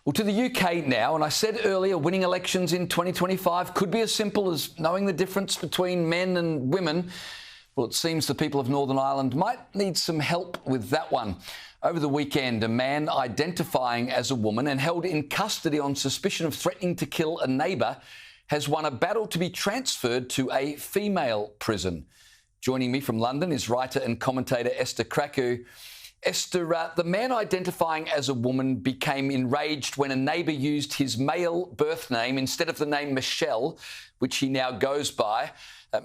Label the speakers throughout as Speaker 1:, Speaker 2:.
Speaker 1: Well, to the UK now, and I said earlier, winning elections in 2025 could be as simple as knowing the difference between men and women. Well, it seems the people of Northern Ireland might need some help with that one. Over the weekend, a man identifying as a woman and held in custody on suspicion of threatening to kill a neighbour has won a battle to be transferred to a female prison. Joining me from London is writer and commentator Esther Krakue. Esther, the man identifying as a woman became enraged when a neighbour used his male birth name instead of the name Michelle, which he now goes by.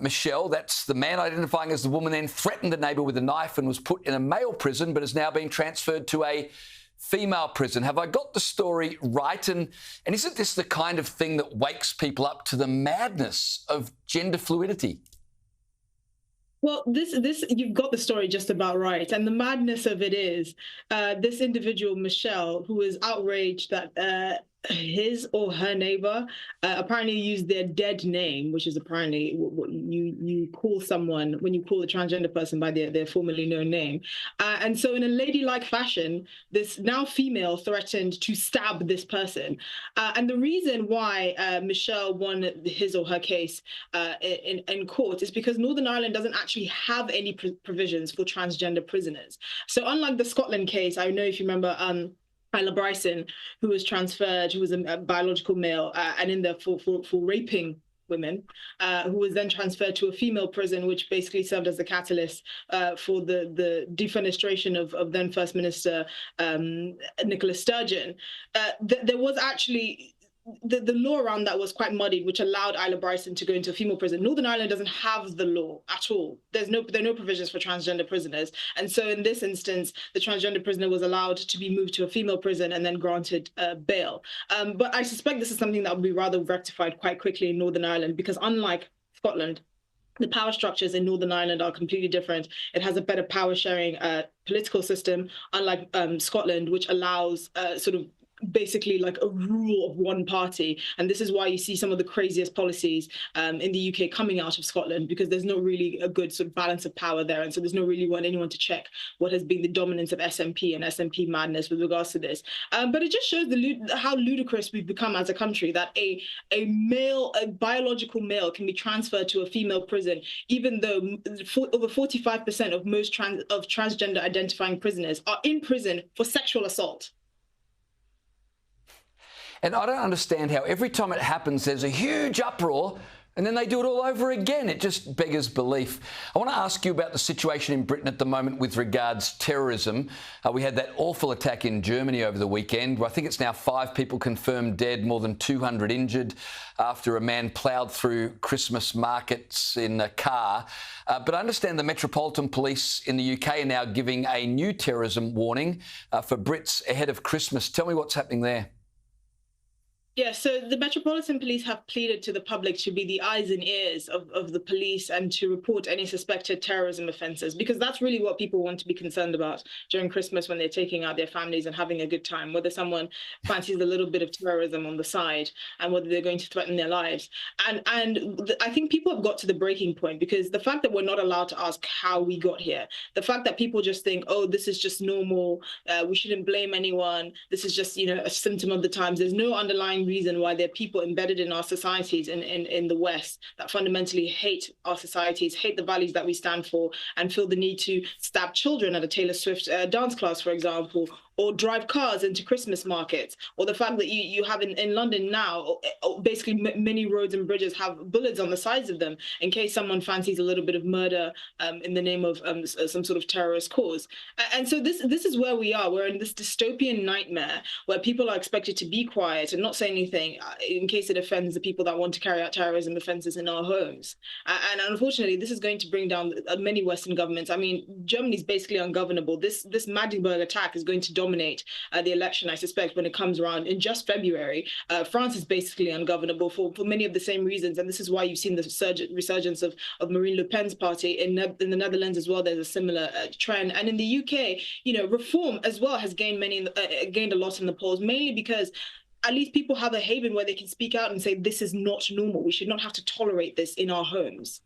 Speaker 1: Michelle, that's the man identifying as the woman, then threatened the neighbour with a knife and was put in a male prison, but is now being transferred to a female prison. Have I got the story right? And isn't this the kind of thing that wakes people up to the madness of gender fluidity?
Speaker 2: Well, this you've got the story just about right. And the madness of it is this individual, Michelle, who is outraged that his or her neighbor apparently used their dead name, which is apparently what you call someone when you call a transgender person by their formerly known name. And so in a ladylike fashion, this now female threatened to stab this person. And the reason why Michelle won his or her case in court is because Northern Ireland doesn't actually have any provisions for transgender prisoners. So unlike the Scotland case, I know if you remember, Isla Bryson, who was transferred, who was a biological male, and in there for raping women, who was then transferred to a female prison, which basically served as the catalyst for the defenestration of then First Minister Nicola Sturgeon. There was actually the law around that was quite muddied, which allowed Isla Bryson to go into a female prison. Northern Ireland doesn't have the law at all. There are no provisions for transgender prisoners. And so in this instance, the transgender prisoner was allowed to be moved to a female prison and then granted bail. But I suspect this is something that will be rather rectified quite quickly in Northern Ireland, because unlike Scotland, the power structures in Northern Ireland are completely different. It has a better power sharing political system, unlike Scotland, which allows sort of basically like a rule of one party. And this is why you see some of the craziest policies in the UK coming out of Scotland, because there's not really a good sort of balance of power there. And so there's not really anyone to check what has been the dominance of SNP and SNP madness with regards to this. But it just shows how ludicrous we've become as a country, that a biological male can be transferred to a female prison, even though over 45% of most transgender identifying prisoners are in prison for sexual assault.
Speaker 1: And I don't understand how every time it happens, there's a huge uproar and then they do it all over again. It just beggars belief. I want to ask you about the situation in Britain at the moment with regards to terrorism. We had that awful attack in Germany over the weekend. I think it's now 5 people confirmed dead, more than 200 injured after a man ploughed through Christmas markets in a car. But I understand the Metropolitan Police in the UK are now giving a new terrorism warning for Brits ahead of Christmas. Tell me what's happening there.
Speaker 2: Yeah, so the Metropolitan Police have pleaded to the public to be the eyes and ears of the police and to report any suspected terrorism offences, because that's really what people want to be concerned about during Christmas when they're taking out their families and having a good time, whether someone fancies a little bit of terrorism on the side and whether they're going to threaten their lives. And I think people have got to the breaking point, because the fact that we're not allowed to ask how we got here, the fact that people just think, oh, this is just normal, we shouldn't blame anyone, this is just, a symptom of the times. There's no underlying reason why there are people embedded in our societies in the West that fundamentally hate our societies, hate the values that we stand for, and feel the need to stab children at a Taylor Swift dance class, for example, or drive cars into Christmas markets, or the fact that you have in London now, basically many roads and bridges have bullets on the sides of them in case someone fancies a little bit of murder in the name of some sort of terrorist cause. And so this is where we are. We're in this dystopian nightmare where people are expected to be quiet and not say anything in case it offends the people that want to carry out terrorism offences in our homes. And unfortunately, this is going to bring down many Western governments. I mean, Germany's basically ungovernable. This Magdeburg attack is going to dominate the election, I suspect, when it comes around in just February. France is basically ungovernable for many of the same reasons, and this is why you've seen the resurgence of Marine Le Pen's party. In the Netherlands as well, there's a similar trend, and in the UK, reform as well has gained a lot in the polls, mainly because at least people have a haven where they can speak out and say, this is not normal. We should not have to tolerate this in our homes.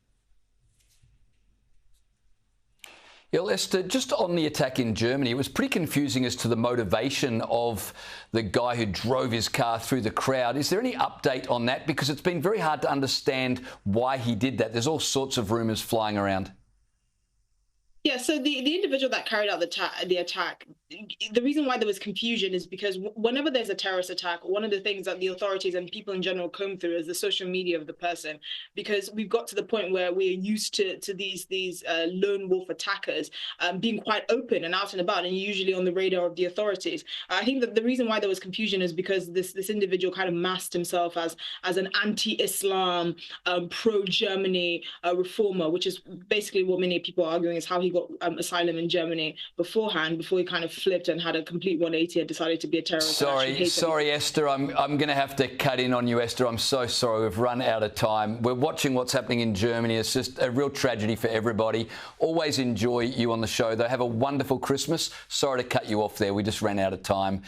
Speaker 1: Well, Esther, just on the attack in Germany, it was pretty confusing as to the motivation of the guy who drove his car through the crowd. Is there any update on that? Because it's been very hard to understand why he did that. There's all sorts of rumours flying around.
Speaker 2: Yeah, so the individual that carried out the attack, the reason why there was confusion is because whenever there's a terrorist attack, one of the things that the authorities and people in general comb through is the social media of the person, because we've got to the point where we're used to these lone wolf attackers being quite open and out and about and usually on the radar of the authorities. I think that the reason why there was confusion is because this individual kind of masked himself as an anti-Islam, pro-Germany reformer, which is basically what many people are arguing is how he got asylum in Germany beforehand, before he kind of flipped and had a complete 180 and decided to be a terrorist.
Speaker 1: Sorry, Esther. I'm going to have to cut in on you, Esther. I'm so sorry. We've run out of time. We're watching what's happening in Germany. It's just a real tragedy for everybody. Always enjoy you on the show, though. Have a wonderful Christmas. Sorry to cut you off there. We just ran out of time.